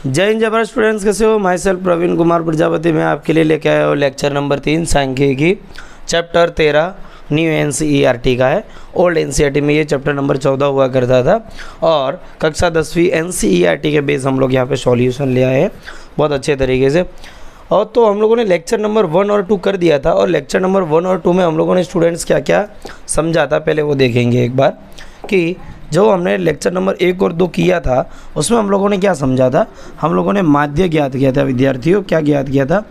जय हिंद जय भारत स्टूडेंट्स, कैसे हो? माई सेल्फ प्रवीण कुमार प्रजापति मैं आपके लिए लेके आया हूँ लेक्चर नंबर 3 सांख्यिकी चैप्टर 13 न्यू एनसीईआरटी का है। ओल्ड एनसीईआरटी में ये चैप्टर नंबर 14 हुआ करता था और कक्षा 10वीं एनसीईआरटी के बेस हम लोग यहाँ पे सॉल्यूशन ले आए हैं बहुत अच्छे तरीके से। और तो हम लोगों ने लेक्चर नंबर 1 और 2 कर दिया था और लेक्चर नंबर 1 और 2 में हम लोगों ने स्टूडेंट्स क्या क्या समझा था पहले वो देखेंगे एक बार कि जो हमने लेक्चर नंबर 1 और 2 किया था उसमें हम लोगों ने क्या समझा था। हम लोगों ने माध्य ज्ञात किया था विद्यार्थियों, क्या ज्ञात किया था?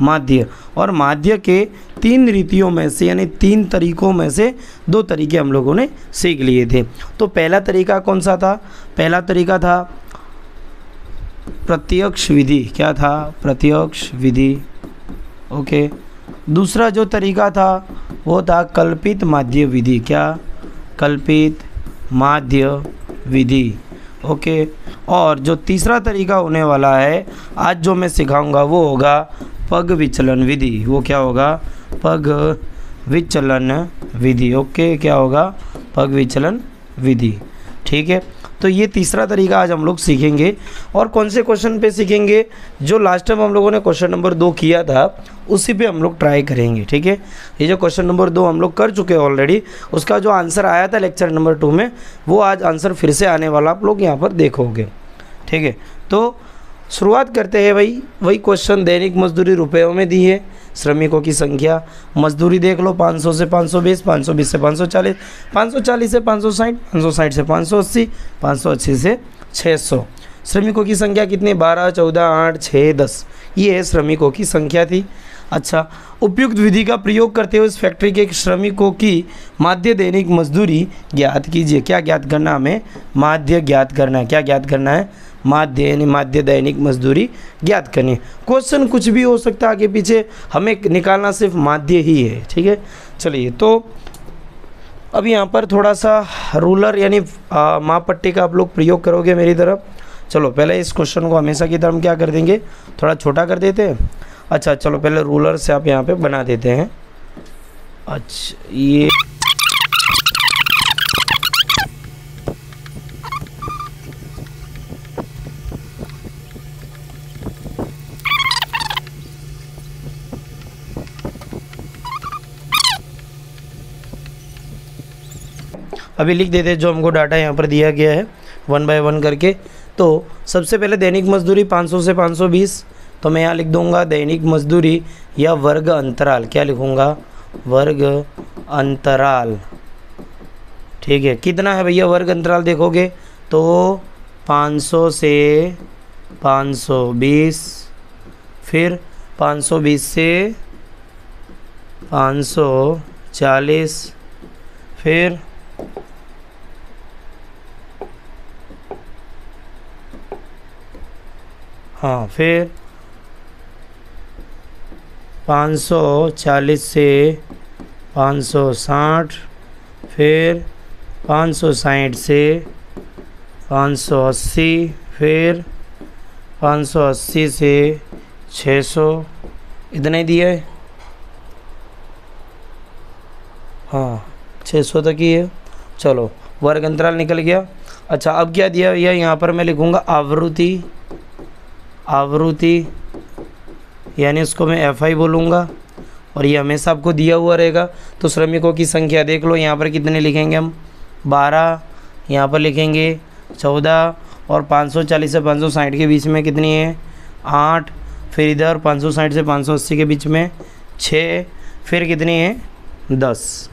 माध्य। और माध्य के 3 रीतियों में से यानी 3 तरीकों में से 2 तरीके हम लोगों ने सीख लिए थे। तो पहला तरीका कौन सा था? पहला तरीका था प्रत्यक्ष विधि। क्या था? प्रत्यक्ष विधि। ओके। दूसरा जो तरीका था वो था कल्पित माध्य विधि। क्या? कल्पित माध्य विधि। ओके। और जो तीसरा तरीका होने वाला है आज जो मैं सिखाऊंगा वो होगा पग विचलन विधि। वो क्या होगा? पग विचलन विधि। ओके, क्या होगा? पग विचलन विधि। ठीक है, तो ये तीसरा तरीका आज हम लोग सीखेंगे। और कौन से क्वेश्चन पे सीखेंगे? जो लास्ट टाइम हम लोगों ने क्वेश्चन नंबर 2 किया था उसी पे हम लोग ट्राई करेंगे। ठीक है, ये जो क्वेश्चन नंबर 2 हम लोग कर चुके हैं ऑलरेडी, उसका जो आंसर आया था लेक्चर नंबर 2 में वो आज आंसर फिर से आने वाला आप लोग यहाँ पर देखोगे। ठीक है, तो शुरुआत करते हैं भाई। वही क्वेश्चन, दैनिक मजदूरी रुपयों में दी है, श्रमिकों की संख्या, मजदूरी देख लो 500 से 520, 520 से 540, 540 से 560, 560 से 580, 580 से 600। श्रमिकों की संख्या कितनी? 12, 14, 8, 6, 10। ये है श्रमिकों की संख्या थी। अच्छा, उपयुक्त विधि का प्रयोग करते हुए इस फैक्ट्री के श्रमिकों की माध्य दैनिक मजदूरी ज्ञात कीजिए। क्या ज्ञात करना हमें? माध्य ज्ञात करना है। क्या ज्ञात करना है? माध्य, यानी माध्य दैनिक मजदूरी ज्ञात करनी है। क्वेश्चन कुछ भी हो सकता है आगे पीछे, हमें निकालना सिर्फ माध्य ही है। ठीक है, चलिए तो अब यहाँ पर थोड़ा सा रूलर यानी माप पट्टी का आप लोग प्रयोग करोगे मेरी तरफ। चलो पहले इस क्वेश्चन को हमेशा की तरह हम क्या कर देंगे, थोड़ा छोटा कर देते हैं। अच्छा चलो पहले रूलर से आप यहाँ पे बना देते हैं। अच्छा ये अभी लिख देते हैं जो हमको डाटा यहाँ पर दिया गया है 1 बाय 1 करके। तो सबसे पहले दैनिक मजदूरी 500 से 520, तो मैं यहाँ लिख दूँगा दैनिक मजदूरी या वर्ग अंतराल। क्या लिखूँगा? वर्ग अंतराल। ठीक है, कितना है भैया वर्ग अंतराल? देखोगे तो 500 से 520, फिर 520 से 540, फिर 540 से 560, फिर 560 से 580, फिर 580 से 600। इतना ही दिया है। हाँ 600 तक ही है। चलो वर्ग अंतराल निकल गया। अच्छा अब क्या दिया भैया? यहाँ पर मैं लिखूँगा आवृत्ति। आवृत्ति यानी उसको मैं FI बोलूँगा और ये हमेशा आपको दिया हुआ रहेगा। तो श्रमिकों की संख्या देख लो, यहाँ पर कितने लिखेंगे हम? 12, यहाँ पर लिखेंगे 14, और 540 से 560 के बीच में कितनी है? 8, फिर इधर 560 से 580 के बीच में 6, फिर कितनी है? 10।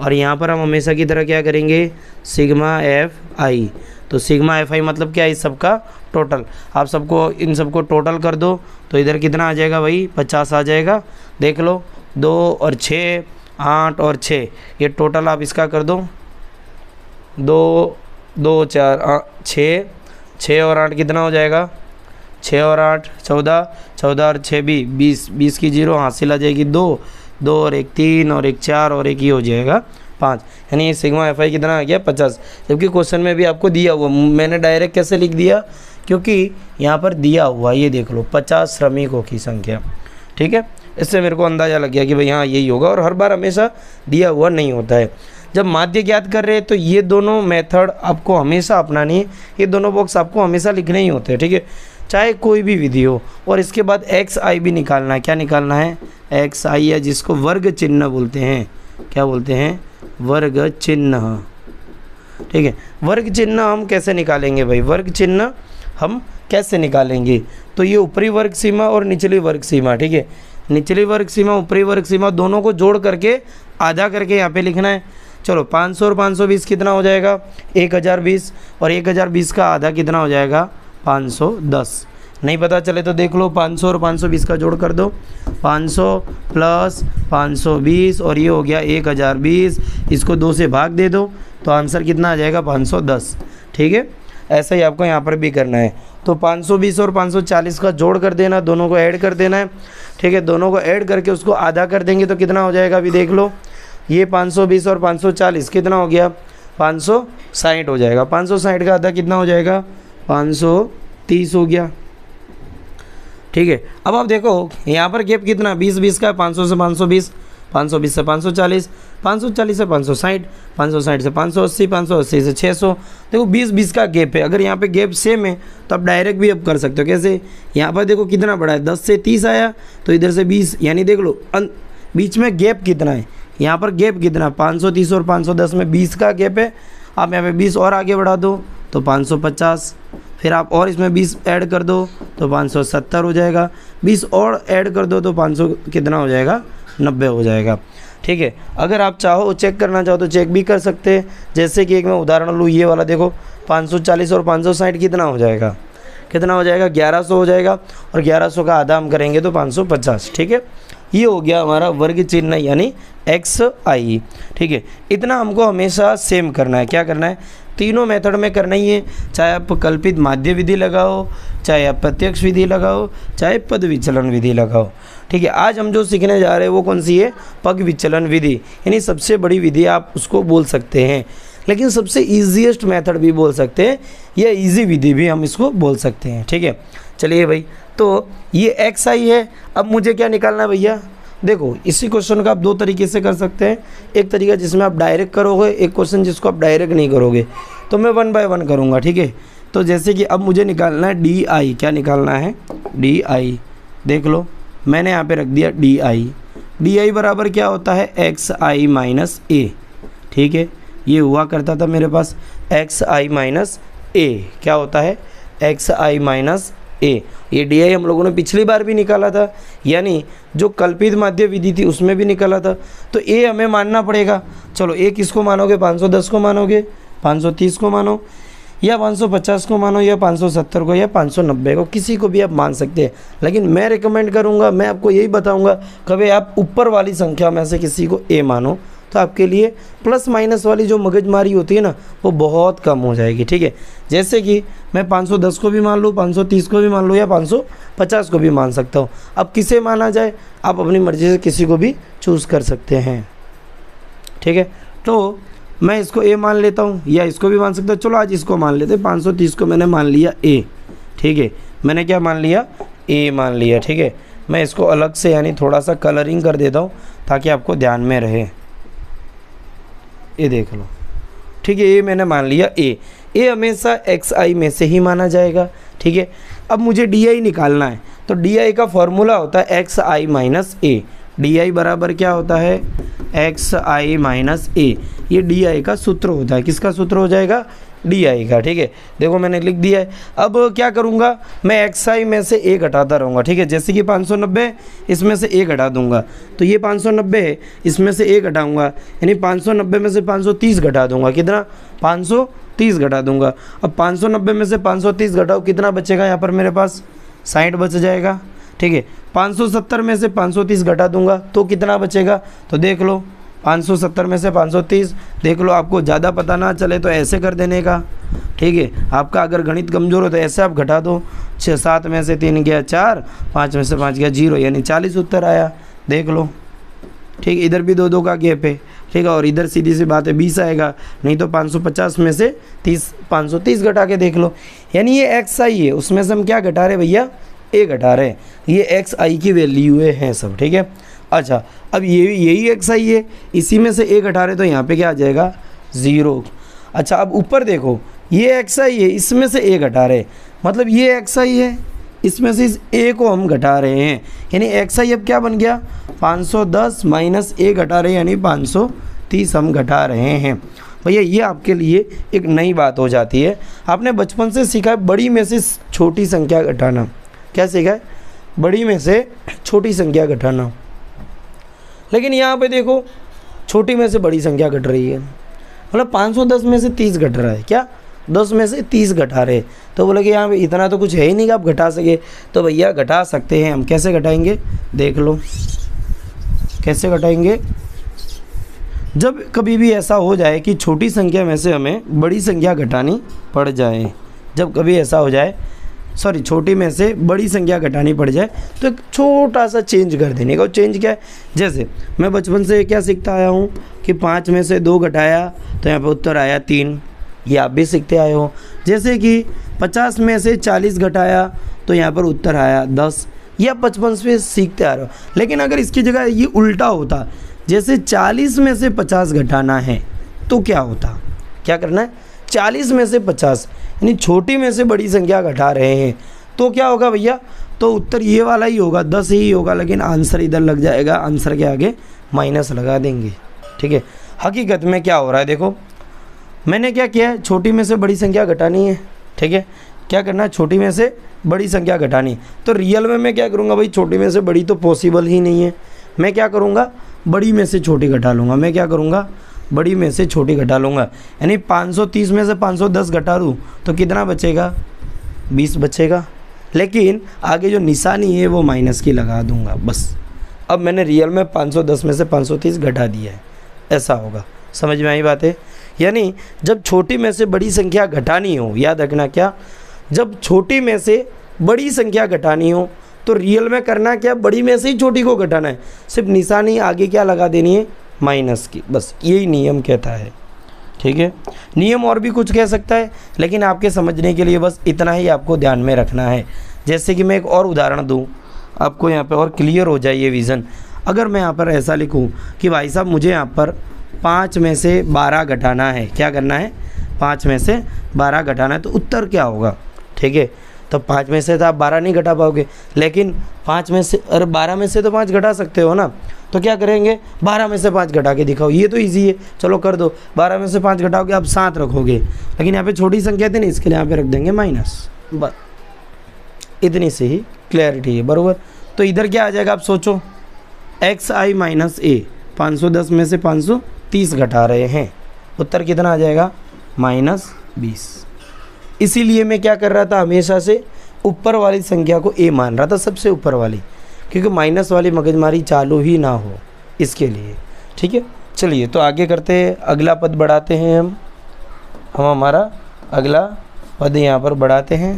और यहाँ पर हम हमेशा की तरह क्या करेंगे? Sigma FI। तो सिग्मा FI मतलब क्या है? इस सब का टोटल। आप सबको इन सबको टोटल कर दो तो इधर कितना आ जाएगा भाई? 50 आ जाएगा। देख लो 2 और 6, 8 और 6, ये टोटल आप इसका कर दो। 2 2 4 6 और 8 कितना हो जाएगा? 6 और 8 14, 14 और 6 भी 20, 20 की 0 हासिल आ जाएगी 2, 2 और 1 3 और 1 4 और 1 ही हो जाएगा 5। यानी सिग्मा FI कितना आ गया? 50। जबकि क्वेश्चन में भी आपको दिया हुआ, मैंने डायरेक्ट कैसे लिख दिया? क्योंकि यहाँ पर दिया हुआ ये देख लो 50 श्रमिकों की संख्या। ठीक है, इससे मेरे को अंदाज़ा लग गया कि भाई हाँ यही होगा। और हर बार हमेशा दिया हुआ नहीं होता है। जब माध्य ज्ञात कर रहे हैं तो ये दोनों मेथड आपको हमेशा अपनानी है, ये दोनों बॉक्स आपको हमेशा लिखने ही होते हैं। ठीक है, चाहे कोई भी विधि हो, और इसके बाद एक्स आई भी निकालना है। क्या निकालना है? एक्स आई है, जिसको वर्ग चिन्ह बोलते हैं। क्या बोलते हैं? वर्ग चिन्ह। ठीक है, वर्ग चिन्ह हम कैसे निकालेंगे भाई? वर्ग चिन्ह हम कैसे निकालेंगे? तो ये ऊपरी वर्ग सीमा और निचली वर्ग सीमा, ठीक है, निचली वर्ग सीमा ऊपरी वर्ग सीमा दोनों को जोड़ करके आधा करके यहाँ पे लिखना है। चलो 500 और 520 कितना हो जाएगा? 1020, और 1020 का आधा कितना हो जाएगा? 510। नहीं पता चले तो देख लो, 500 और 520 का जोड़ कर दो, 500 प्लस 520 और ये हो गया 1020, इसको 2 से भाग दे दो तो आंसर कितना आ जाएगा? 510। ठीक है, ऐसा ही आपको यहाँ पर भी करना है। तो 520 और 540 का जोड़ कर देना, दोनों को ऐड कर देना है। ठीक है, दोनों को ऐड करके उसको आधा कर देंगे तो कितना हो जाएगा? अभी देख लो, ये 520 और 540 कितना हो गया? 560 हो जाएगा। 560 का आधा कितना हो जाएगा? 530 हो गया। ठीक है, अब आप देखो यहाँ पर गैप कितना? 20-20 का, 500 से 520, 520 से 540, 540 से 560, 560 से 580, 580 से 600। देखो 20-20 का गैप है। अगर यहाँ पे गैप सेम है तो आप डायरेक्ट भी अब कर सकते हो। कैसे? यहाँ पर देखो कितना बड़ा है, 10 से 30 आया तो इधर से 20, यानी देख लो बीच में गैप कितना है। यहाँ पर गैप कितना? 530 और 510 में 20 का गैप है। आप यहाँ पे 20 और आगे बढ़ा दो तो 550, फिर आप और इसमें 20 ऐड कर दो तो 570 हो जाएगा, 20 और ऐड कर दो तो 500 कितना हो जाएगा? 90 हो जाएगा। ठीक है, अगर आप चाहो चेक करना चाहो तो चेक भी कर सकते हैं। जैसे कि एक मैं उदाहरण लूँ, ये वाला देखो, 540 और 560 कितना हो जाएगा? कितना हो जाएगा? 1100 हो जाएगा, और 1100 का आधा हम करेंगे तो 550। ठीक है, ये हो गया हमारा वर्ग चिन्ह यानी एक्स आई। ठीक है, इतना हमको हमेशा सेम करना है। क्या करना है? तीनों मेथड में करना ही है, चाहे आप कल्पित माध्य विधि लगाओ, चाहे आप प्रत्यक्ष विधि लगाओ, चाहे पद विचलन विधि लगाओ। ठीक है, आज हम जो सीखने जा रहे हैं वो कौन सी है? पग विचलन विधि, यानी सबसे बड़ी विधि आप उसको बोल सकते हैं, लेकिन सबसे ईजीएस्ट मेथड भी बोल सकते हैं, या ईजी विधि भी हम इसको बोल सकते हैं। ठीक है, चलिए भाई, तो ये एक्स आई है। अब मुझे क्या निकालना है भैया? देखो, इसी क्वेश्चन का आप दो तरीके से कर सकते हैं। एक तरीका जिसमें आप डायरेक्ट करोगे, एक क्वेश्चन जिसको आप डायरेक्ट नहीं करोगे। तो मैं 1 बाय 1 करूँगा। ठीक है, तो जैसे कि अब मुझे निकालना है डी आई। क्या निकालना है? D I. देख लो, मैंने यहाँ पे रख दिया डी आई। डी आई बराबर क्या होता है? एक्स आई माइनस ए। ठीक है, ये हुआ करता था मेरे पास एक्स आई माइनस ए। क्या होता है? एक्स आई माइनस ए। ये डी आई हम लोगों ने पिछली बार भी निकाला था, यानी जो कल्पित माध्य विधि थी उसमें भी निकाला था। तो ए हमें मानना पड़ेगा। चलो, ए किसको मानोगे? 510 को मानोगे, 530 को मानो, या 550 को मानो, या 570 को, या 590 को, किसी को भी आप मान सकते हैं। लेकिन मैं रिकमेंड करूंगा, मैं आपको यही बताऊंगा, कभी आप ऊपर वाली संख्या में से किसी को ए मानो तो आपके लिए प्लस माइनस वाली जो मगजमारी होती है ना, वो बहुत कम हो जाएगी। ठीक है, जैसे कि मैं 510 को भी मान लूँ, 530 को भी मान लूँ, या 550 को भी मान सकता हूँ। अब किसे माना जाए, आप अपनी मर्ज़ी से किसी को भी चूज़ कर सकते हैं। ठीक है, तो मैं इसको ए मान लेता हूँ, या इसको भी मान सकता हूँ। चलो आज इसको मान लेते हैं। 530 को मैंने मान लिया ए। ठीक है, मैंने क्या मान लिया? ए मान लिया। ठीक है, मैं इसको अलग से यानी थोड़ा सा कलरिंग कर देता हूँ ताकि आपको ध्यान में रहे। ये देख लो। ठीक है, ए मैंने मान लिया ए। ए हमेशा एक्स आई में से ही माना जाएगा। ठीक है, अब मुझे डी आई निकालना है, तो डी आई का फॉर्मूला होता है x I minus A. D I बराबर क्या होता है? एक्स आई माइनस ए। ये डी आई का सूत्र होता है। किसका सूत्र हो जाएगा? डी आई का। ठीक है, देखो मैंने लिख दिया है। अब क्या करूँगा? मैं एक्स आई में से ए घटाता रहूँगा। ठीक है, जैसे कि 590 इसमें से ए घटा दूंगा, तो ये 590 है, इसमें से ए घटाऊँगा, यानी 590 में से 530 घटा दूंगा। कितना? 530 घटा दूंगा। अब 590 में से 530 घटाओ, कितना बचेगा यहाँ पर मेरे पास? 60 बच जाएगा। ठीक है, 570 में से 530 घटा दूंगा तो कितना बचेगा? तो देख लो, 570 में से 530, देख लो, आपको ज़्यादा पता ना चले तो ऐसे कर देने का। ठीक है, आपका अगर गणित कमज़ोर हो तो ऐसे आप घटा दो। 7 में से 3 गया 4, 5 में से 5 गया 0, यानी 40 उत्तर आया। देख लो। ठीक, इधर भी 2-2 का गैप है। ठीक है, और इधर सीधी सी बात है 20 आएगा, नहीं तो 550 में से 530 घटा के देख लो। यानी ये एक्स आई है, उसमें से हम क्या घटा रहे भैया? ए घटा रहे। ये एक्स आई की वैल्यू हैं सब। ठीक है, अच्छा, अब ये यही एक्स आई है, इसी में से ए घटा रहे तो यहाँ पे क्या आ जाएगा? 0। अच्छा, अब ऊपर देखो, ये एक्स आई है, इसमें से ए घटा रहे, मतलब ये एक्स आई है, इसमें से इस a को हम घटा रहे हैं, यानी xi अब क्या बन गया 510 माइनस a घटा रहे हैं यानी 530 हम घटा रहे हैं। भैया ये आपके लिए एक नई बात हो जाती है। आपने बचपन से सीखा है बड़ी में से छोटी संख्या घटाना। क्या सीखा है? बड़ी में से छोटी संख्या घटाना। लेकिन यहाँ पे देखो छोटी में से बड़ी संख्या घट रही है, मतलब 510 में से 30 घट रहा है। क्या 10 में से 30 घटा रहे, तो बोले कि यहाँ पे इतना तो कुछ है ही नहीं कि आप घटा सके। तो भैया घटा सकते हैं हम। कैसे घटाएंगे देख लो, कैसे घटाएंगे। जब कभी भी ऐसा हो जाए कि छोटी संख्या में से हमें बड़ी संख्या घटानी पड़ जाए, जब कभी ऐसा हो जाए, सॉरी छोटी में से बड़ी संख्या घटानी पड़ जाए, तो एक छोटा सा चेंज कर देने का। वो चेंज क्या है? जैसे मैं बचपन से क्या सीखता आया हूँ कि 5 में से 2 घटाया तो यहाँ पे उत्तर आया 3, ये आप भी सीखते आए हो। जैसे कि 50 में से 40 घटाया तो यहाँ पर उत्तर आया 10, ये आप बचपन से सीखते आ रहे हो। लेकिन अगर इसकी जगह ये उल्टा होता, जैसे 40 में से 50 घटाना है तो क्या होता? क्या करना है? 40 में से 50 यानी छोटी में से बड़ी संख्या घटा रहे हैं, तो क्या होगा भैया? तो उत्तर ये वाला ही होगा, 10 ही होगा, लेकिन आंसर इधर लग जाएगा, आंसर के आगे माइनस लगा देंगे। ठीक है, हकीकत में क्या हो रहा है देखो, मैंने क्या किया है, छोटी में से बड़ी संख्या घटानी है। ठीक है, क्या करना है? छोटी में से बड़ी संख्या घटानी। तो रियल में मैं क्या करूँगा भाई, छोटी में से बड़ी तो पॉसिबल ही नहीं है। मैं क्या करूँगा? बड़ी में से छोटी घटा लूँगा। मैं क्या करूँगा? बड़ी में से छोटी घटा लूँगा। यानी 530 में से 510 घटा दूँ तो कितना बचेगा? 20 बचेगा। लेकिन आगे जो निशानी है वो माइनस की लगा दूँगा बस। अब मैंने रियल में 510 में से 530 घटा दिया है, ऐसा होगा। समझ में आई बात है? यानी जब छोटी में से बड़ी संख्या घटानी हो, याद रखना क्या, जब छोटी में से बड़ी संख्या घटानी हो तो रियल में करना क्या? बड़ी में से ही छोटी को घटाना है। सिर्फ निशानी आगे क्या लगा देनी है? माइनस की। बस यही नियम कहता है। ठीक है, नियम और भी कुछ कह सकता है, लेकिन आपके समझने के लिए बस इतना ही आपको ध्यान में रखना है। जैसे कि मैं एक और उदाहरण दूं, आपको यहाँ पे और क्लियर हो जाए ये विज़न। अगर मैं यहाँ पर ऐसा लिखूँ कि भाई साहब मुझे यहाँ पर 5 में से 12 घटाना है। क्या करना है? 5 में से 12 घटाना है, तो उत्तर क्या होगा? ठीक है, तो 5 में से तो आप 12 नहीं घटा पाओगे, लेकिन 5 में से, अरे 12 में से तो 5 घटा सकते हो ना। तो क्या करेंगे? 12 में से 5 घटा के दिखाओ। ये तो इजी है, चलो कर दो। 12 में से 5 घटाओगे, आप 7 रखोगे, लेकिन यहाँ पे छोटी संख्या थी ना, इसके लिए यहाँ पे रख देंगे माइनस। बस इतनी से ही क्लैरिटी है, बराबर। तो इधर क्या आ जाएगा आप सोचो, xi माइनस a। 510 में से 530 घटा रहे हैं, उत्तर कितना आ जाएगा? -20। इसीलिए मैं क्या कर रहा था, हमेशा से ऊपर वाली संख्या को a मान रहा था, सबसे ऊपर वाली, क्योंकि माइनस वाली मगजमारी चालू ही ना हो इसके लिए। ठीक है, चलिए तो आगे करते हैं, अगला पद बढ़ाते हैं हम हमारा अगला पद यहाँ पर बढ़ाते हैं।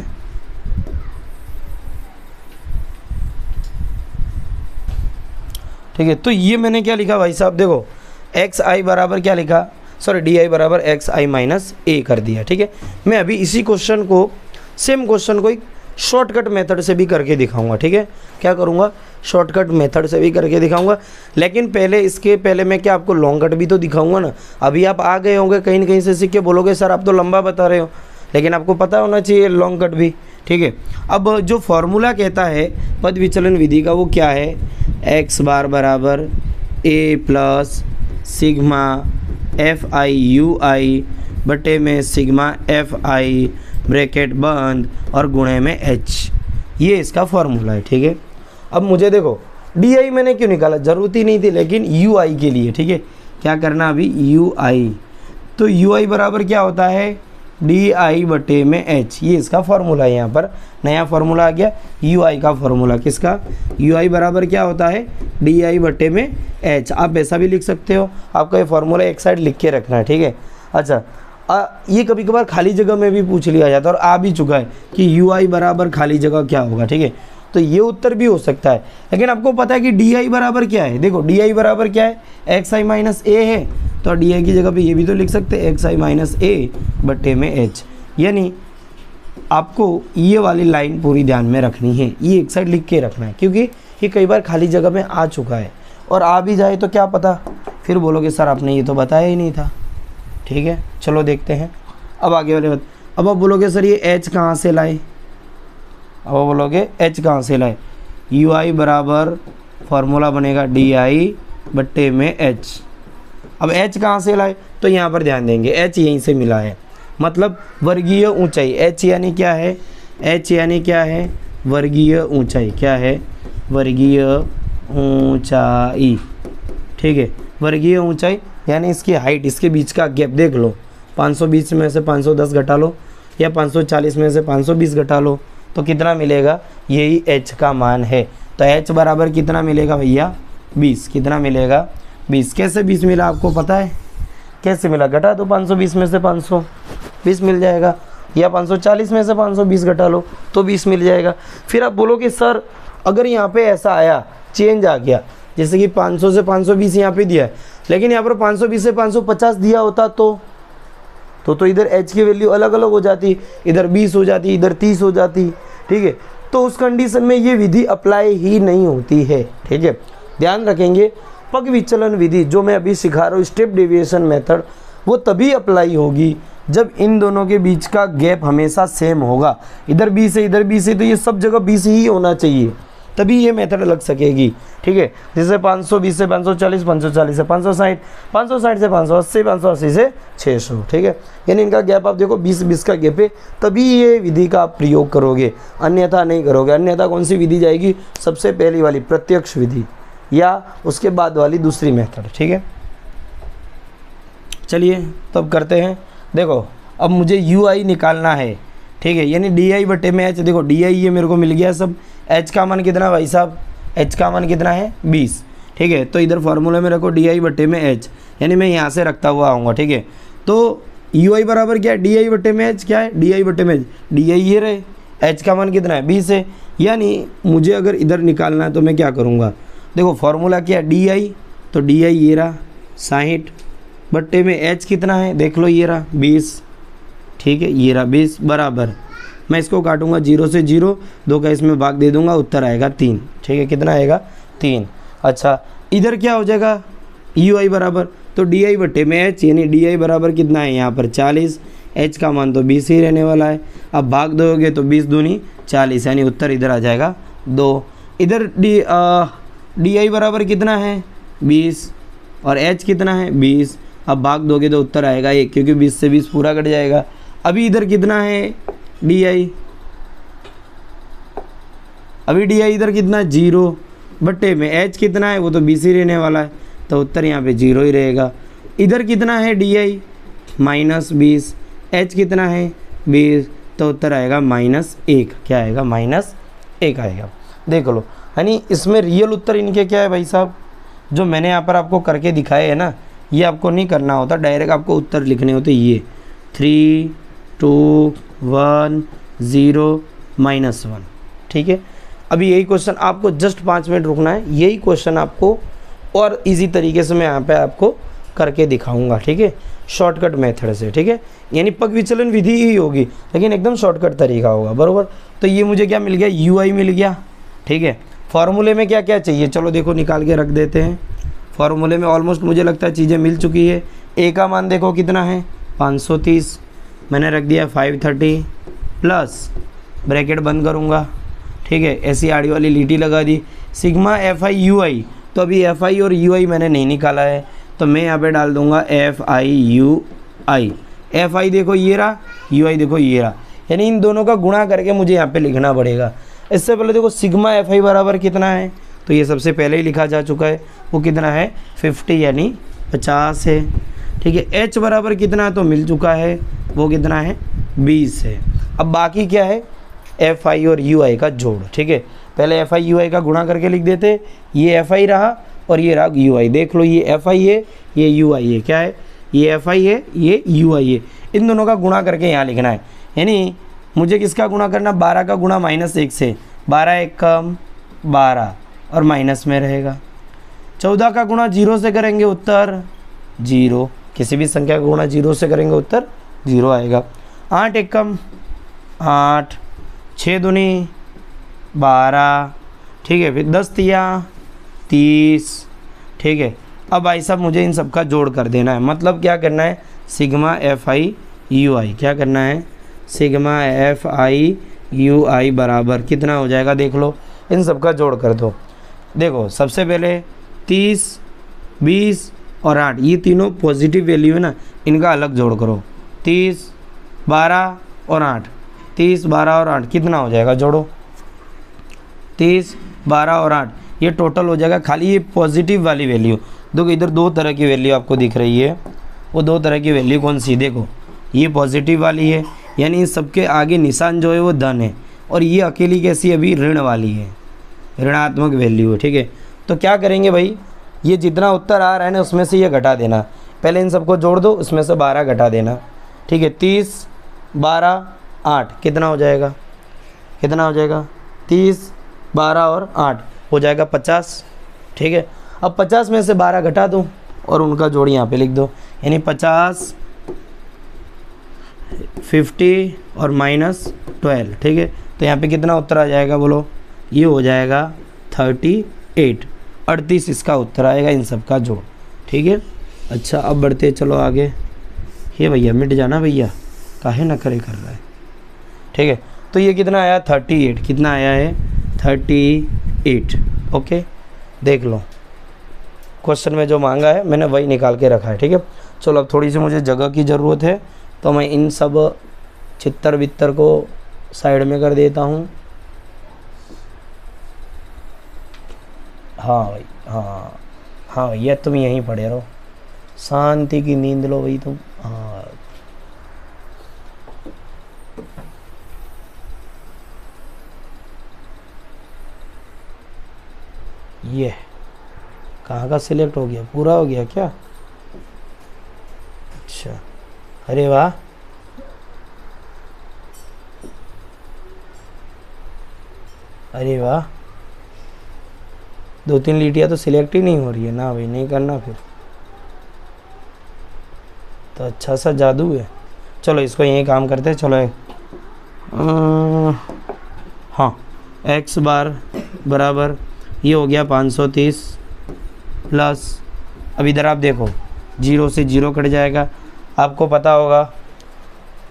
ठीक है, तो ये मैंने क्या लिखा भाई साहब, देखो xi बराबर क्या लिखा, सॉरी di बराबर xi माइनस a कर दिया। ठीक है, मैं अभी इसी क्वेश्चन को, सेम क्वेश्चन को एक शॉर्टकट मेथड से भी करके दिखाऊंगा। ठीक है, क्या करूंगा? शॉर्टकट मेथड से भी करके दिखाऊंगा, लेकिन पहले इसके पहले मैं क्या आपको लॉन्ग कट भी तो दिखाऊंगा ना। अभी आप आ गए होंगे कहीं न कहीं से सीख के, बोलोगे सर आप तो लंबा बता रहे हो, लेकिन आपको पता होना चाहिए लॉन्ग कट भी। ठीक है, अब जो फॉर्मूला कहता है पद विचलन विधि का, वो क्या है? x बार बराबर a plus sigma fi ui बटे में सिग्मा fi ब्रैकेट बंद और गुणे में h, ये इसका फॉर्मूला है। ठीक है, अब मुझे देखो di मैंने क्यों निकाला, ज़रूरत ही नहीं थी, लेकिन ui के लिए। ठीक है, क्या करना अभी? ui, तो ui बराबर क्या होता है? di बटे में h, ये इसका फॉर्मूला है। यहाँ पर नया फॉर्मूला आ गया ui का फॉर्मूला। किसका? ui बराबर क्या होता है? di बटे में h। आप ऐसा भी लिख सकते हो, आपका ये फॉर्मूला एक साइड लिख के रखना है। ठीक है, अच्छा ये कभी कभार खाली जगह में भी पूछ लिया जाता है, और आ भी चुका है कि ui बराबर खाली जगह क्या होगा। ठीक है, तो ये उत्तर भी हो सकता है, लेकिन आपको पता है कि di बराबर क्या है। देखो di बराबर क्या है? xi माइनस a है, तो di की जगह पे ये भी तो लिख सकते हैं xi माइनस a बटे में h। यानी आपको ये वाली लाइन पूरी ध्यान में रखनी है, ये एक साइड लिख के रखना है, क्योंकि ये कई बार खाली जगह में आ चुका है, और आ भी जाए तो क्या पता फिर बोलोगे सर आपने ये तो बताया ही नहीं था। ठीक है, चलो देखते हैं अब आगे वाले बात। अब आप बोलोगे सर ये h कहाँ से लाए, अब वो बोलोगे h कहाँ से लाए, यू आई बराबर फार्मूला बनेगा डी आई बट्टे में h। अब h कहाँ से लाए, तो यहाँ पर ध्यान देंगे h यहीं से मिला है, मतलब वर्गीय ऊंचाई। h यानी क्या है, h यानी क्या है, वर्गीय ऊंचाई। क्या है, वर्गीय ऊंचाई। ठीक है, वर्गीय ऊंचाई यानी इसकी हाइट, इसके बीच का गैप देख लो, 520 में से 510 घटा लो या 540 में से 520 घटा लो तो कितना मिलेगा, यही h का मान है। तो h बराबर कितना मिलेगा भैया, 20। कितना मिलेगा, 20। कैसे 20 मिला आपको पता है, कैसे मिला, घटा तो 520 में से 520 मिल जाएगा, या 540 में से 520 घटा लो तो 20 मिल जाएगा। फिर आप बोलोगे सर अगर यहाँ पे ऐसा आया, चेंज आ गया, जैसे कि 500 से 520 यहाँ पे दिया है, लेकिन यहाँ पर 520 से 550 दिया होता तो इधर h की वैल्यू अलग अलग हो जाती, इधर 20 हो जाती, इधर 30 हो जाती। ठीक है, तो उस कंडीशन में ये विधि अप्लाई ही नहीं होती है। ठीक है, ध्यान रखेंगे, पग विचलन विधि जो मैं अभी सिखा रहा हूँ, स्टेप डेविएशन मेथड, वो तभी अप्लाई होगी जब इन दोनों के बीच का गैप हमेशा सेम होगा। इधर 20 है, इधर 20 है, तो ये सब जगह 20 ही होना चाहिए, तभी ये मेथड लग सकेगी। ठीक है, जैसे 520 से 540, 540 से 560, 560 से 580, 580 से 600। ठीक है, यानी इनका गैप आप देखो 20-20 का गैप है, तभी ये विधि का आप प्रयोग करोगे, अन्यथा नहीं करोगे। अन्यथा कौन सी विधि जाएगी, सबसे पहली वाली प्रत्यक्ष विधि या उसके बाद वाली दूसरी मेथड। ठीक है, चलिए तब करते हैं। देखो अब मुझे यू आई निकालना है। ठीक है, यानी डी आई बटे में एच। देखो डी आई ये मेरे को मिल गया सब, एच का मान कितना भाई साहब, एच का मान कितना है 20। ठीक है, तो इधर फार्मूले में रखो डी आई बटे में एच, यानी मैं यहाँ से रखता हुआ आऊँगा। ठीक है, तो यू आई बराबर क्या है, डी आई बटे में एच। क्या है, डी आई बटे में एच, डी आई ये रहे, एच का मान कितना है 20 है। यानी मुझे अगर इधर निकालना है तो मैं क्या करूँगा, देखो फार्मूला क्या है डी आई, तो डी आई ये रहा 60 बट्टे में एच कितना है, देख लो ये रहा 20। ठीक है, ये रहा 20 बराबर, मैं इसको काटूंगा 0 से 0, 2 का इसमें भाग दे दूंगा, उत्तर आएगा 3। ठीक है, कितना आएगा 3। अच्छा इधर क्या हो जाएगा, यू आई बराबर, तो डी आई बट्टे में एच, यानी डी आई बराबर कितना है यहाँ पर 40, एच का मान तो 20 ही रहने वाला है। अब भाग दोगे तो 20 दूनी 40, यानी उत्तर इधर आ जाएगा 2। इधर डी आई बराबर कितना है 20 और एच कितना है 20, अब भाग दोगे तो उत्तर आएगा 1, क्योंकि 20 से 20 पूरा कट जाएगा। अभी इधर कितना है डी आई, अभी डी आई इधर कितना 0 बट्टे में एच कितना है, वो तो 20 ही रहने वाला है, तो उत्तर यहाँ पे 0 ही रहेगा। इधर कितना है डी आई -20, एच कितना है 20, तो उत्तर आएगा -1। क्या आएगा -1 आएगा। देख लो, यानी इसमें रियल उत्तर इनके क्या है भाई साहब, जो मैंने यहाँ पर आपको करके दिखाए है ना, ये आपको नहीं करना होता, डायरेक्ट आपको उत्तर लिखने होते ये 3 2 1 0 -1। ठीक है, अभी यही क्वेश्चन आपको जस्ट 5 मिनट रुकना है, यही क्वेश्चन आपको और इजी तरीके से मैं यहाँ पे आपको करके दिखाऊंगा। ठीक है, शॉर्टकट मेथड से। ठीक है, यानी पग विचलन विधि ही होगी, लेकिन एकदम शॉर्टकट तरीका होगा। बरोबर, तो ये मुझे क्या मिल गया, यू आई मिल गया। ठीक है, फॉर्मूले में क्या क्या चाहिए, चलो देखो निकाल के रख देते हैं। फॉर्मूले में ऑलमोस्ट मुझे लगता है चीज़ें मिल चुकी है। ए का मान देखो कितना है 530, मैंने रख दिया 530 प्लस ब्रैकेट बंद करूँगा। ठीक है, ऐसी आड़ी वाली लीटी लगा दी, सिग्मा एफ आई यू आई। तो अभी एफ आई और यू आई मैंने नहीं निकाला है, तो मैं यहाँ पे डाल दूँगा F I U I. F I देखो ये रहा, यू आई देखो ये रहा, यानी इन दोनों का गुणा करके मुझे यहाँ पे लिखना पड़ेगा। इससे पहले देखो सिग्मा एफ आई बराबर कितना है, तो ये सबसे पहले ही लिखा जा चुका है, वो कितना है 50 यानी 50 है। ठीक है, एच बराबर कितना है तो मिल चुका है, वो कितना है 20 है। अब बाकी क्या है, एफ आई और यू आई का जोड़। ठीक है, पहले एफ आई यू आई का गुणा करके लिख देते, ये एफ आई रहा और ये रहा यू आई। देख लो ये एफ आई है, ये यू आई है। क्या है, ये एफ आई है, ये यू आई है। इन दोनों का गुणा करके यहाँ लिखना है, यानी मुझे किसका गुणा करना, 12 का गुणा -1 से, 12 1 कम 12 और माइनस में रहेगा। 14 का गुणा 0 से करेंगे उत्तर 0, किसी भी संख्या का गुणा 0 से करेंगे उत्तर 0 आएगा। 8 1 कम 8, 6 दूनी 12। ठीक है, फिर 10 तिया 30। ठीक है, अब भाई साहब मुझे इन सब का जोड़ कर देना है, मतलब क्या करना है, सिग्मा एफ आई यू आई। क्या करना है, सिग्मा एफ आई यू आई बराबर कितना हो जाएगा, देख लो, इन सब का जोड़ कर दो। देखो सबसे पहले 30, 20 और 8, ये तीनों पॉजिटिव वैल्यू है ना, इनका अलग जोड़ करो। 30, 12 और 8, 30, 12 और 8 कितना हो जाएगा, जोड़ो। 30, 12 और 8 ये टोटल हो जाएगा, खाली ये पॉजिटिव वाली वैल्यू। देखो इधर दो तरह की वैल्यू आपको दिख रही है, वो दो तरह की वैल्यू कौन सी, देखो ये पॉजिटिव वाली है, यानी इन सबके आगे निशान जो है वो धन है, और ये अकेली कैसी अभी ऋण वाली है, ऋणात्मक वैल्यू है, ठीक है। तो क्या करेंगे भाई, ये जितना उत्तर आ रहा है ना उसमें से ये घटा देना, पहले इन सबको जोड़ दो, उसमें से 12 घटा देना, ठीक है। 30, 12, 8 कितना हो जाएगा, कितना हो जाएगा, 30, 12 और 8 हो जाएगा 50, ठीक है। अब 50 में से 12 घटा दो और उनका जोड़ यहाँ पे लिख दो, यानी 50, 50 और -12, ठीक है। तो यहाँ पे कितना उत्तर आ जाएगा, बोलो, ये हो जाएगा 38, 38 इसका उत्तर आएगा इन सब का जोड़, ठीक है। अच्छा अब बढ़ते चलो आगे। हे भैया मिट जाना भैया, काहे नखरे कर रहा है, ठीक है। तो ये कितना आया, 38, कितना आया है, 38, ओके। देख लो क्वेश्चन में जो मांगा है मैंने वही निकाल के रखा है, ठीक है। चलो अब थोड़ी सी मुझे जगह की ज़रूरत है, तो मैं इन सब चित्तर वित्तर को साइड में कर देता हूँ। हाँ भाई, हाँ हाँ भैया तुम यहीं पड़े रहो, शांति की नींद लो भाई तुम। हाँ ये कहाँ का सिलेक्ट हो गया, पूरा हो गया क्या, अच्छा, अरे वाह, अरे वाह, 2-3 लीटियाँ तो सिलेक्ट ही नहीं हो रही है ना भाई, नहीं करना फिर तो अच्छा सा जादू है। चलो इसको यही काम करते हैं, चलो हाँ, x बार बराबर ये हो गया 530 प्लस, अब इधर आप देखो 0 से 0 कट जाएगा। आपको पता होगा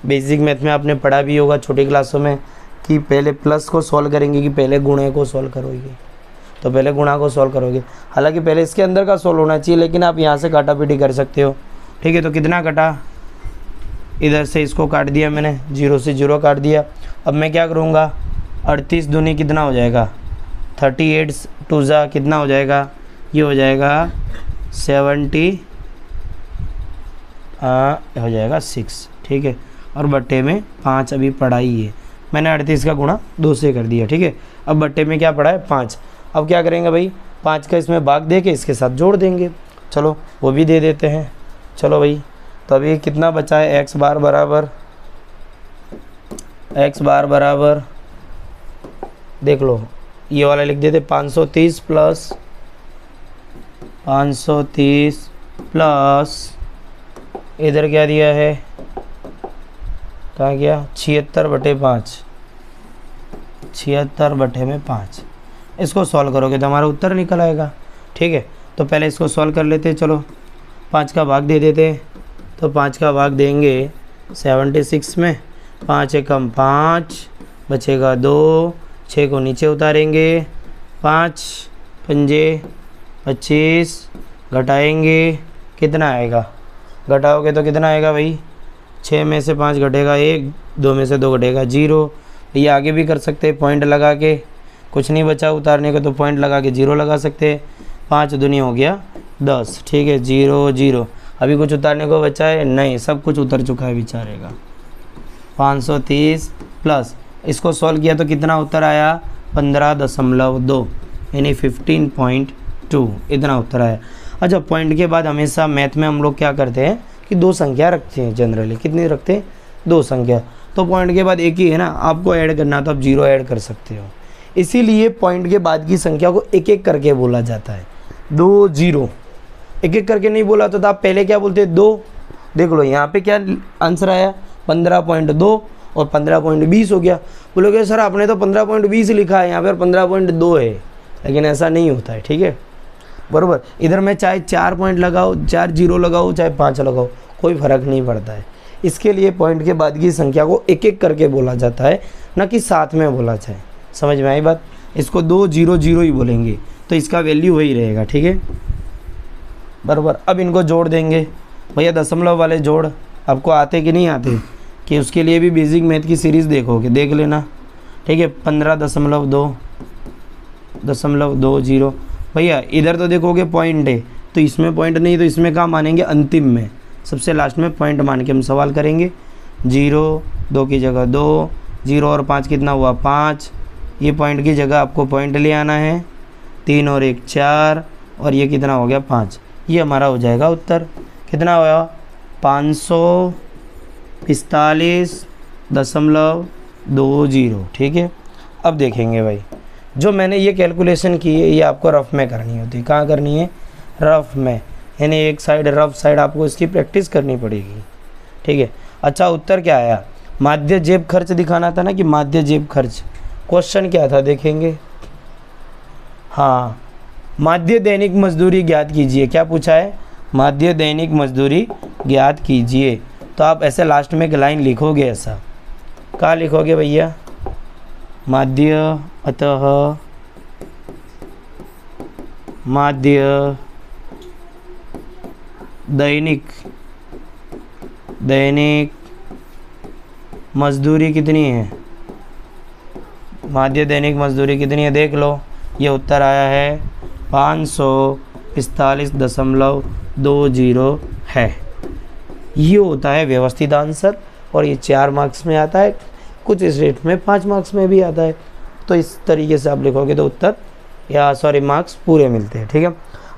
बेसिक मैथ में आपने पढ़ा भी होगा छोटी क्लासों में कि पहले प्लस को सॉल्व करेंगे कि पहले गुणे को सॉल्व करोगे, तो पहले गुणा को सॉल्व करोगे। हालांकि पहले इसके अंदर का सॉल्व होना चाहिए, लेकिन आप यहाँ से काटापीटी कर सकते हो, ठीक है। तो कितना कटा, इधर से इसको काट दिया मैंने, 0 से 0 काट दिया। अब मैं क्या करूँगा, 38 दूनी कितना हो जाएगा, 38 टू ज़ा कितना हो जाएगा, ये हो जाएगा 70 हो जाएगा 6, ठीक है। और बट्टे में 5 अभी पड़ा ही है, मैंने 38 का गुणा 2 से कर दिया, ठीक है। अब बट्टे में क्या पड़ा है, 5। अब क्या करेंगे भाई, 5 का इसमें भाग दे के इसके साथ जोड़ देंगे, चलो वो भी दे देते हैं। चलो भाई, तो अभी कितना बचा है, x बार बराबर देख लो, ये वाला लिख देते 530 प्लस 530 इधर क्या दिया है, कहाँ गया, 76/5, 76/5। इसको सॉल्व करोगे तो हमारा उत्तर निकल आएगा, ठीक है। तो पहले इसको सॉल्व कर लेते, चलो 5 का भाग दे देते, तो 5 का भाग देंगे 76 में, 5 एकम 5 बचेगा 2, 6 को नीचे उतारेंगे, 5 पंजे 25, घटाएंगे कितना आएगा, घटाओगे तो कितना आएगा भाई, 6 में से 5 घटेगा 1, 2 में से 2 घटेगा 0। ये आगे भी कर सकते हैं, पॉइंट लगा के, कुछ नहीं बचा उतारने को तो पॉइंट लगा के 0 लगा सकते हैं। 5 दूनी हो गया 10, ठीक है, 0 0। अभी कुछ उतारने को बचा है, नहीं, सब कुछ उतर चुका है बेचारे का। 530 प्लस इसको सॉल्व किया तो कितना उत्तर आया, 15.2, यानी 15.2 इतना उत्तर आया। अच्छा, पॉइंट के बाद हमेशा मैथ में हम लोग क्या करते हैं कि 2 संख्या रखते हैं जनरली, कितनी रखते हैं, 2 संख्या। तो पॉइंट के बाद एक ही है ना, आपको ऐड करना तो आप 0 ऐड कर सकते हो, इसीलिए पॉइंट के बाद की संख्या को एक एक करके बोला जाता है। 2 0 एक एक करके नहीं बोला तो आप पहले क्या बोलते हैं, 2। देख लो यहाँ पे क्या आंसर आया, 15.2 और 15.20 हो गया। बोलोगे सर आपने तो 15.20 लिखा है, यहाँ पर 15.2 है, लेकिन ऐसा नहीं होता है, ठीक है, बराबर। इधर मैं चाहे 4 पॉइंट लगाओ, 4 0 लगाओ, चाहे 5 लगाओ, कोई फ़र्क नहीं पड़ता है। इसके लिए पॉइंट के बाद की संख्या को एक एक करके बोला जाता है, ना कि साथ में बोला जाए। समझ में आई बात? इसको 2 0 0 ही बोलेंगे तो इसका वैल्यू वही रहेगा, ठीक है बराबर। अब इनको जोड़ देंगे भैया, दशमलव वाले जोड़ आपको आते कि नहीं आते, कि उसके लिए भी बेसिक मैथ की सीरीज़ देखोगे, देख लेना, ठीक है। 15.2 भैया इधर तो देखोगे पॉइंट है, तो इसमें पॉइंट नहीं तो इसमें क्या मानेंगे, अंतिम में सबसे लास्ट में पॉइंट मान के हम सवाल करेंगे। 0 2 की जगह 2, 0 और 5 कितना हुआ 5, ये पॉइंट की जगह आपको पॉइंट ले आना है, 3 और 1 4, और ये कितना हो गया 5। ये हमारा हो जाएगा उत्तर, कितना हुआ 545.20, ठीक है। अब देखेंगे भाई, जो मैंने ये कैलकुलेशन की है ये आपको रफ में करनी होती है। कहाँ करनी है? रफ में, यानी एक साइड रफ साइड आपको इसकी प्रैक्टिस करनी पड़ेगी, ठीक है। अच्छा उत्तर क्या आया? माध्य जेब खर्च दिखाना था ना, कि माध्य जेब खर्च। क्वेश्चन क्या था देखेंगे, हाँ, माध्य दैनिक मजदूरी ज्ञात कीजिए। क्या पूछा है? माध्य दैनिक मजदूरी ज्ञात कीजिए। तो आप ऐसे लास्ट में एक लाइन लिखोगे, ऐसा क्या लिखोगे भैया? माध्य अतः माध्य दैनिक मजदूरी कितनी है? माध्य दैनिक मजदूरी कितनी है देख लो। ये उत्तर आया है 545.20 है। ये होता है व्यवस्थित आंसर, और ये 4 मार्क्स में आता है, कुछ स्टेट में 5 मार्क्स में भी आता है। तो इस तरीके से आप लिखोगे तो उत्तर या मार्क्स पूरे मिलते हैं, ठीक है।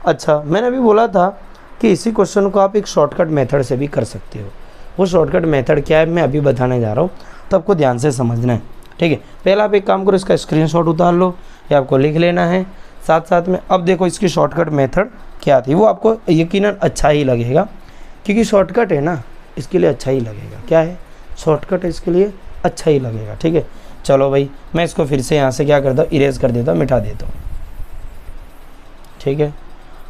अच्छा, मैंने अभी बोला था कि इसी क्वेश्चन को आप एक शॉर्टकट मेथड से भी कर सकते हो। वो शॉर्टकट मेथड क्या है मैं अभी बताने जा रहा हूँ, तो आपको ध्यान से समझना है, ठीक है। पहले आप एक काम करो, इसका स्क्रीनशॉट उतार लो या आपको लिख लेना है साथ साथ में। अब देखो इसकी शॉर्टकट मेथड क्या थी, वो आपको यकीनन अच्छा ही लगेगा, क्योंकि शॉर्टकट है ना, इसके लिए अच्छा ही लगेगा। क्या है? शॉर्टकट है, इसके लिए अच्छा ही लगेगा, ठीक है। चलो भाई, मैं इसको फिर से यहाँ से क्या करता हूँ, इरेज कर देता हूँ, मिटा देता हूँ, ठीक है।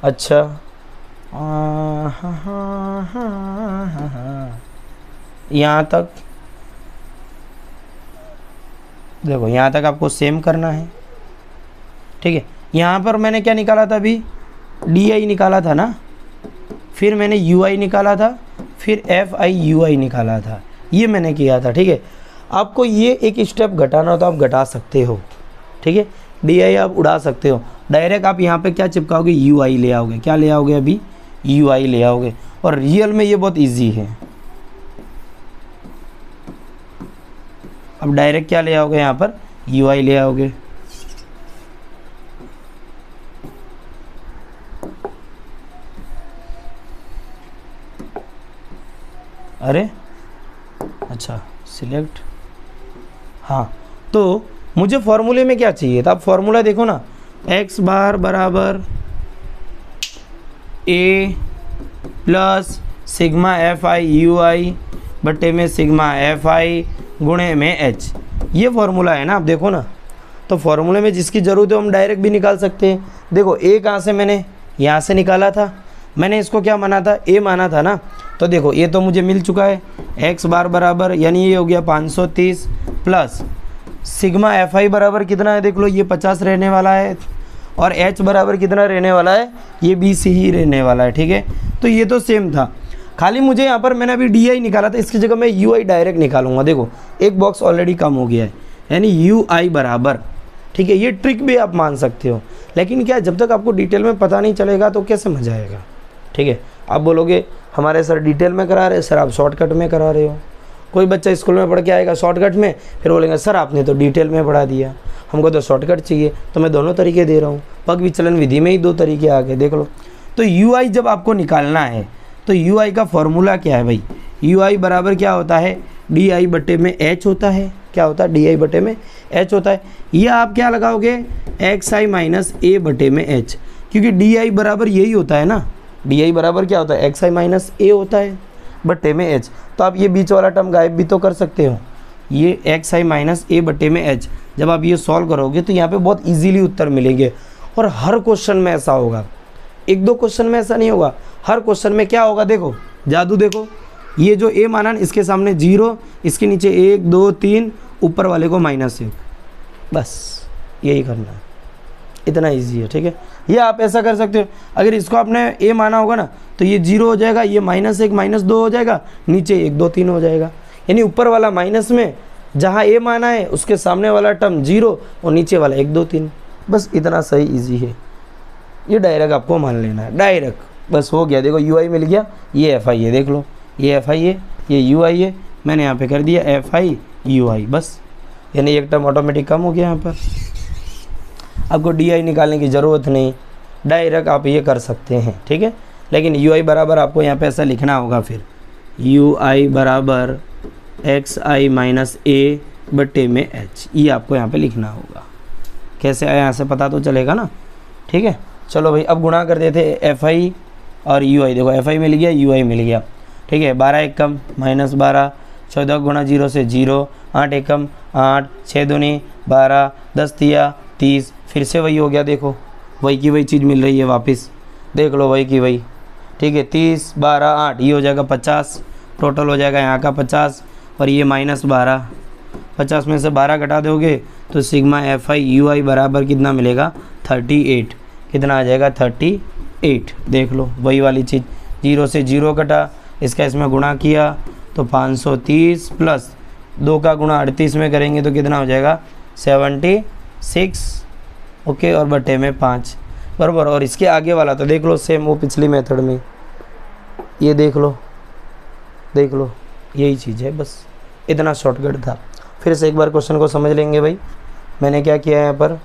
अच्छा यहाँ तक देखो, यहाँ तक आपको सेम करना है, ठीक है। यहाँ पर मैंने क्या निकाला था अभी? DI निकाला था ना, फिर मैंने UI निकाला था, फिर FI/UI निकाला था, ये मैंने किया था, ठीक है। आपको ये एक स्टेप घटाना हो तो आप घटा सकते हो, ठीक है। DI आप उड़ा सकते हो, डायरेक्ट आप यहाँ पे क्या चिपकाओगे? UI ले आओगे। क्या ले आओगे? अभी UI ले आओगे, और रियल में ये बहुत इजी है। अब डायरेक्ट क्या ले आओगे? यहाँ पर UI ले आओगे। अरे अच्छा, सिलेक्ट, हाँ, तो मुझे फॉर्मूले में क्या चाहिए था? आप फॉर्मूला देखो ना, x बार बराबर a प्लस सिग्मा FI/UI बट्टे में सिग्मा FI गुणे में h, ये फॉर्मूला है ना, आप देखो ना। तो फॉर्मूले में जिसकी ज़रूरत है हम डायरेक्ट भी निकाल सकते हैं। देखो a कहाँ से, मैंने यहाँ से निकाला था, मैंने इसको क्या माना था? a माना था ना। तो देखो ये तो मुझे मिल चुका है, x बार बराबर यानी ये हो गया 530 प्लस सिग्मा FI बराबर कितना है? देख लो, ये 50 रहने वाला है, और h बराबर कितना रहने वाला है? ये 20 ही रहने वाला है, ठीक है। तो ये तो सेम था, खाली मुझे यहाँ पर मैंने अभी DI निकाला था, इसकी जगह मैं UI डायरेक्ट निकालूंगा। देखो एक बॉक्स ऑलरेडी कम हो गया है, यानी UI बराबर, ठीक है। ये ट्रिक भी आप मान सकते हो, लेकिन क्या जब तक आपको डिटेल में पता नहीं चलेगा तो कैसे मजा आएगा, ठीक है। आप बोलोगे हमारे सर डिटेल में करा रहे, सर आप शॉर्टकट में करा रहे हो। कोई बच्चा स्कूल में पढ़ के आएगा शॉर्टकट में, फिर बोलेंगे सर आपने तो डिटेल में पढ़ा दिया, हमको तो शॉर्टकट चाहिए। तो मैं दोनों तरीके दे रहा हूँ, पग विचलन विधि में ही 2 तरीके आ गए, देख लो। तो UI जब आपको निकालना है तो UI का फॉर्मूला क्या है भाई? UI बराबर क्या होता है? DI बटे में H होता है। क्या होता है? DI बटे में H होता है। ये आप क्या लगाओगे? XI माइनस A बटे में H, क्योंकि DI बराबर यही होता है ना। DI बराबर क्या होता है? XI माइनस A होता है बटे में H। तो आप ये बीच वाला टर्म गायब भी तो कर सकते हो, ये XI माइनस A बटे में H। जब आप ये सॉल्व करोगे तो यहाँ पे बहुत इजीली उत्तर मिलेंगे, और हर क्वेश्चन में ऐसा होगा, 1-2 क्वेश्चन में ऐसा नहीं होगा, हर क्वेश्चन में क्या होगा? देखो जादू, देखो ये जो ए माना इसके सामने 0, इसके नीचे 1 2 3, ऊपर वाले को -1, बस यही करना है, इतना इजी है। ठीक है, ये आप ऐसा कर सकते हो। अगर इसको आपने ए माना होगा ना तो ये 0 हो जाएगा, ये -1 -2 हो जाएगा, नीचे 1 2 3 हो जाएगा। यानी ऊपर वाला माइनस में जहाँ ए माना है उसके सामने वाला टर्म 0 और नीचे वाला 1 2 3, बस इतना सही इजी है। ये डायरेक्ट आपको मान लेना है, डायरेक्ट बस हो गया। देखो यू आई मिल गया, ये एफ आई है, देख लो ये एफ आई है, ये यू आई है, मैंने यहाँ पे कर दिया एफ आई यू आई, बस यानी एक टर्म ऑटोमेटिक कम हो गया। यहाँ पर आपको डी आई निकालने की ज़रूरत नहीं, डायरेक्ट आप ये कर सकते हैं। ठीक है, लेकिन यू आई बराबर आपको यहाँ पे ऐसा लिखना होगा, फिर यू आई बराबर एक्स आई माइनस ए बट्टे में एच, ये आपको यहाँ पे लिखना होगा। कैसे आया यहाँ से पता तो चलेगा ना। ठीक है, चलो भाई अब गुणा कर देते एफ आई और यू आई। देखो एफ आई मिल गया, यू आई मिल गया। ठीक है, 12 एकम -12, 14 गुणा 0 से 0, 8 एकम 8, 6 दूनी 12, 10 तिया 30, फिर से वही हो गया। देखो वही की वही चीज़ मिल रही है वापस, देख लो वही की वही। ठीक है, 30 12 8, ये हो जाएगा 50, टोटल हो जाएगा यहाँ का 50 और ये -12, 50 में से 12 घटा दोगे तो सिग्मा एफ आई यू आई बराबर कितना मिलेगा 38, कितना आ जाएगा 38। देख लो वही वाली चीज़, 0 से 0 कटा, इसका इसमें गुणा किया तो 530 प्लस 2 का गुणा 38 में करेंगे तो कितना हो जाएगा 76, ओके, और बटे में 5 बराबर। और इसके आगे वाला तो देख लो सेम वो पिछली मेथड में, ये देख लो यही चीज़ है, बस इतना शॉर्टकट था। फिर से एक बार क्वेश्चन को समझ लेंगे भाई। मैंने क्या किया है यहाँ पर,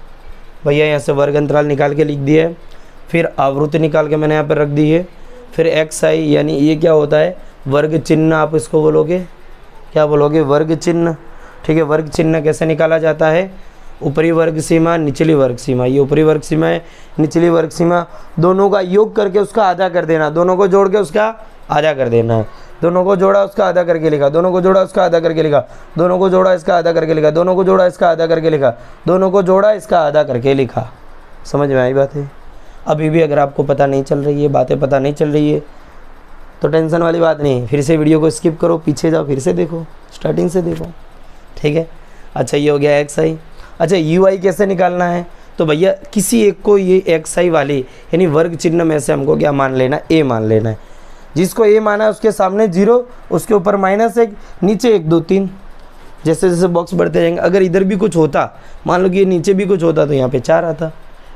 भैया यहाँ से वर्ग अंतराल निकाल के लिख दिया है, फिर आवृत्ति निकाल के मैंने यहाँ पर रख दी है, फिर एक्स आई यानी ये क्या होता है वर्ग चिन्ह, आप इसको बोलोगे क्या बोलोगे वर्ग चिन्ह। ठीक है, वर्ग चिन्ह कैसे निकाला जाता है, ऊपरी वर्ग सीमा निचली वर्ग सीमा, ये ऊपरी वर्ग सीमा है, निचली वर्ग सीमा, दोनों का योग करके उसका आधा कर देना, दोनों को जोड़ के उसका आधा कर देना है, दोनों को जोड़ा उसका आधा करके लिखा, दोनों को जोड़ा उसका आधा करके लिखा, दोनों को जोड़ा इसका आधा करके लिखा, दोनों को जोड़ा इसका आधा करके लिखा, दोनों को जोड़ा इसका आधा करके लिखा। समझ में आई बात है। अभी भी अगर आपको पता नहीं चल रही है, बातें पता नहीं चल रही है तो टेंशन वाली बात नहीं, फिर से वीडियो को स्किप करो, पीछे जाओ, फिर से देखो, स्टार्टिंग से देखो। ठीक है, अच्छा ये हो गया एक्स आई। अच्छा यू आई कैसे निकालना है, तो भैया किसी एक को ये एक्स आई वाली यानी वर्ग चिन्ह में से हमको क्या मान लेना है, ए मान लेना है। जिसको ए माना है उसके सामने 0, उसके ऊपर -1, नीचे 1 2 3, जैसे जैसे बॉक्स बढ़ते जाएंगे। अगर इधर भी कुछ होता, मान लो कि ये नीचे भी कुछ होता तो यहाँ पे 4 आता।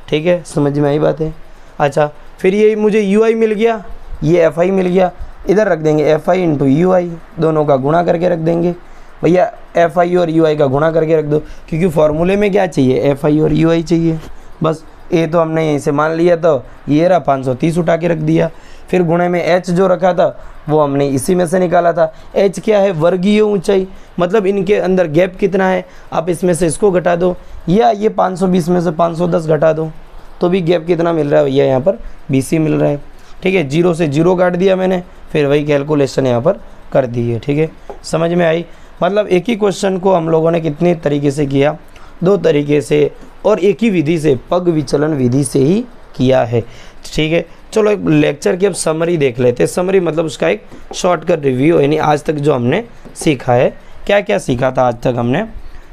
ठीक है, समझ में आई बात है। अच्छा फिर ये मुझे यू आई मिल गया, ये एफ आई मिल गया, इधर रख देंगे एफ आई इंटू यू आई, दोनों का गुणा करके रख देंगे। भैया एफ आई और यू आई का गुणा करके रख दो, क्योंकि फॉर्मूले में क्या चाहिए एफ आई और यू आई चाहिए। बस ए तो हमने यहीं से मान लिया, तो ये रहा 530 उठा के रख दिया। फिर गुणे में एच जो रखा था वो हमने इसी में से निकाला था। एच क्या है वर्गीय ऊंचाई, मतलब इनके अंदर गैप कितना है, आप इसमें से इसको घटा दो, या ये 520 में से 510 घटा दो तो भी गैप कितना मिल रहा है भैया यहाँ पर 20 मिल रहा है। ठीक है, 0 से 0 काट दिया मैंने, फिर वही कैलकुलेशन यहाँ पर कर दी है। ठीक है, समझ में आई। मतलब एक ही क्वेश्चन को हम लोगों ने कितने तरीके से किया, 2 तरीके से, और एक ही विधि से, पग विचलन विधि से ही किया है। ठीक है, चलो एक लेक्चर की अब समरी देख लेते हैं। समरी मतलब उसका एक शॉर्टकट रिव्यू, यानी आज तक जो हमने सीखा है, क्या क्या सीखा था आज तक हमने।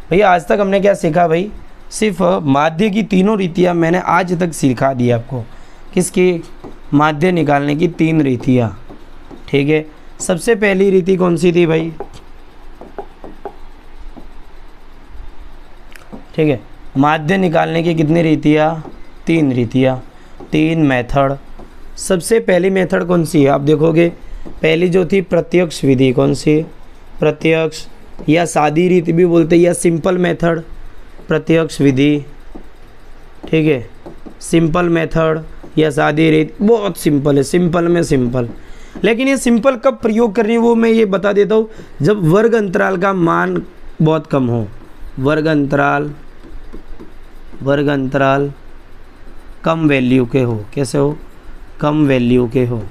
भैया आज तक हमने क्या सीखा भाई, सिर्फ माध्य की तीनों रीतियाँ मैंने आज तक सिखा दी आपको। किसकी, माध्य निकालने की 3 रीतियाँ। ठीक है, सबसे पहली रीति कौन सी थी भाई, ठीक है, माध्य निकालने की कितनी रीतियाँ, 3 रीतियाँ, 3 मेथड। सबसे पहली मेथड कौन सी है, आप देखोगे पहली जो थी प्रत्यक्ष विधि, कौन सी, प्रत्यक्ष या सादी रीति भी बोलते हैं, या सिंपल मेथड, प्रत्यक्ष विधि। ठीक है, सिंपल मेथड या सादी रीति बहुत सिंपल है, सिंपल में सिंपल। लेकिन ये सिंपल कब प्रयोग करनी है वो मैं ये बता देता हूँ, जब वर्ग अंतराल का मान बहुत कम हो। वर्ग अंतराल कम वैल्यू के हो। कैसे हो, कम वैल्यू के हो,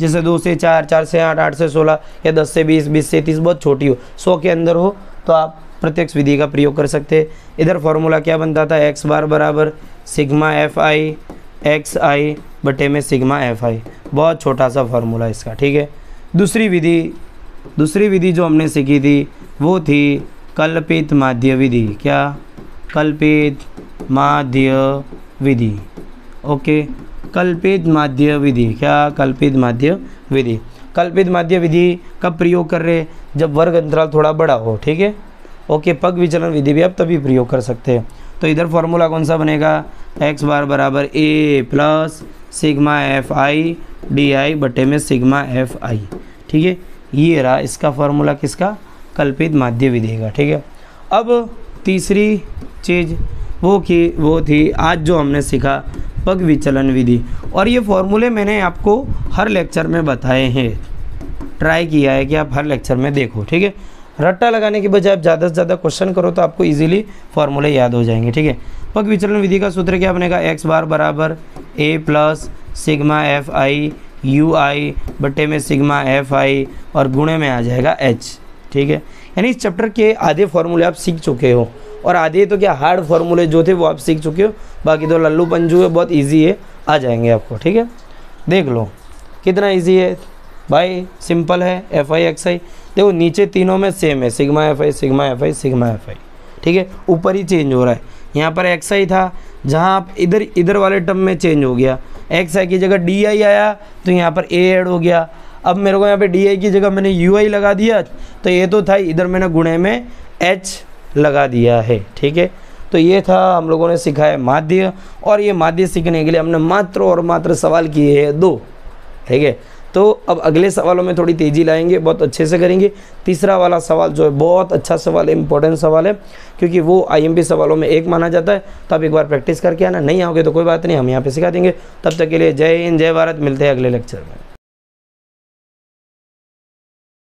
जैसे 2 से 4, 4 से 8, 8 से 16, या 10 से 20, 20 से 30 बहुत छोटी हो, 100 के अंदर हो तो आप प्रत्यक्ष विधि का प्रयोग कर सकते हैं। इधर फॉर्मूला क्या बनता था, एक्स बार बराबर सिग्मा एफ आई एक्स आई बटे में सिग्मा एफ आई। बहुत छोटा सा फॉर्मूला इसका, ठीक है। दूसरी विधि जो हमने सीखी थी वो थी कल्पित माध्य विधि। क्या? कल्पित माध्य विधि। ओके, कल्पित माध्य विधि। क्या? कल्पित माध्य विधि। कल्पित माध्य विधि कब प्रयोग कर रहे? जब वर्ग अंतराल थोड़ा बड़ा हो, ठीक है। ओके, पग विचलन विधि भी आप तभी प्रयोग कर सकते हैं। तो इधर फॉर्मूला कौन सा बनेगा? एक्स बार बराबर A plus sigma F I D I बटे में सिग्मा एफ आई, ठीक है। ये रहा इसका फॉर्मूला, किसका? कल्पित माध्य विधि का, ठीक है। अब तीसरी चीज़ वो थी आज जो हमने सीखा पग विचलन विधि। और ये फॉर्मूले मैंने आपको हर लेक्चर में बताए हैं, ट्राई किया है कि आप हर लेक्चर में देखो, ठीक है। रट्टा लगाने के बजाय आप ज़्यादा से ज़्यादा क्वेश्चन करो तो आपको इजीली फॉर्मूले याद हो जाएंगे, ठीक है। पग विचलन विधि का सूत्र क्या बनेगा? एक्स बार बराबर A plus sigma F I U I बटे में सिग्मा एफ आई और गुणे में आ जाएगा एच, ठीक है। यानी इस चैप्टर के आधे फॉर्मूले आप सीख चुके हो, और आधे तो क्या हार्ड फॉर्मूले जो थे वो आप सीख चुके हो, बाकी तो लल्लू पंजू है, बहुत ईजी है, आ जाएंगे आपको, ठीक है। देख लो कितना ईजी है भाई, सिंपल है। एफ आई एक्स आई देखो नीचे तीनों में सेम है, सिग्मा एफ आई सिग्मा एफ आई सिग्मा एफ आई, ठीक है। ऊपर ही चेंज हो रहा है, यहाँ पर एक्स आई था, जहाँ आप इधर वाले टर्म में चेंज हो गया, एक्स आई की जगह डी आई आया तो यहाँ पर ए ऐड हो गया। अब मेरे को यहाँ पे डी आई की जगह मैंने यू आई लगा दिया, तो ये तो था, इधर मैंने गुणे में एच लगा दिया है, ठीक है। तो ये था हम लोगों ने सीखा है माध्य, और ये माध्य सीखने के लिए हमने मात्र और मात्र सवाल किए हैं 2, ठीक है। तो अब अगले सवालों में थोड़ी तेज़ी लाएंगे, बहुत अच्छे से करेंगे। तीसरा वाला सवाल जो है बहुत अच्छा सवाल है, इंपॉर्टेंट सवाल है, क्योंकि वो आईएमपी सवालों में एक माना जाता है। तो आप एक बार प्रैक्टिस करके आना, नहीं आओगे तो कोई बात नहीं, हम यहाँ पे सिखा देंगे। तब तक के लिए जय हिंद, जय भारत, मिलते हैं अगले लेक्चर में।